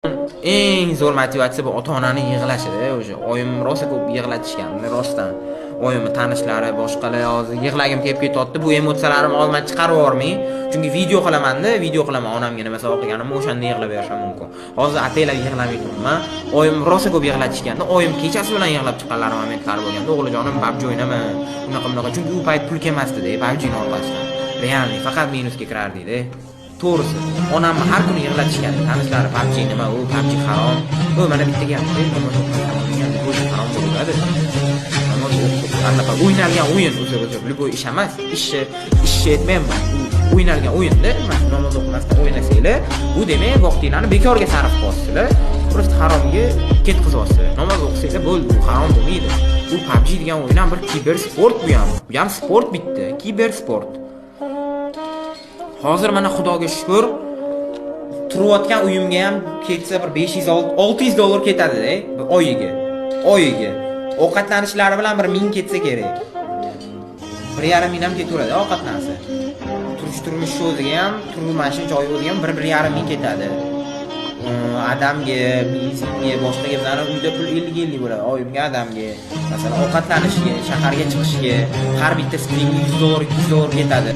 eng zo'r motivatsiya bu ota-onaning yig'lashida, o'sha oyim rosa ko'p yig'latishgan, rostdan. Oyimni tanishlari, boshqalar hozir yig'lagim kelib ketyapti. Bu emotsiyalarimni olmay chiqarib yubormay, chunki video qilaman-da, video qilaman onamga nima savob qilganimni o'shanda yig'lab berishim mumkin. Hozir ataylab yig'lamay turibman. Oyim rosa ko'p yig'latishganda, oyim kechasi bilan yig'lab chiqqanlari momentlari bo'lganda, o'g'lijonim PUBG o'ynama, unaqa, chunki u payt pul kelmasdi-da, PUBG'ni orqasidan. Realni faqat minusga kirardi-da. To'g'risi, onamni har kuni yig'latishgan. Tanishlari PUBG nima, u PUBG harom. Bu mana bitta gap, bu harom bo'ladi. Anaqa o'ynalgan o'yin o'zi любой ish emas. Ishni aytmayman. O'ynalgan o'yinda, namoz o'qimasdan o'ynasanglar, bu demak vaqtinglarni bekorga sarf qilyapsizlar. Просто haromga ketqizyapsizlar. Namoz o'qisanglar bo'ldi, bu harom bo'lmaydi. Bu PUBG degan o'yin ham bir kibersport bu ham. Bu ham sport bitta, kibersport. Hozir mana Xudoga shukr, turayotgan uyimga ham ketsa bir 500-600 dollar ketadi-da, oyiga. Ovqatlanishlari bilan bir 1000 ketsa kerak. 1,5 ming ham ketaveradi ovqatlansa. Turmush o'ziga ham, turmush joyi o'ziga ham 1,5 ming ketadi. Adamga, bizga, boshqaga bizlarning uyda pul 50 bo'ladi. Oyimga, adamga, masalan, ovqatlanishga, shaharga chiqishga har bittasiga 100 dollar, 200 dollar ketadi.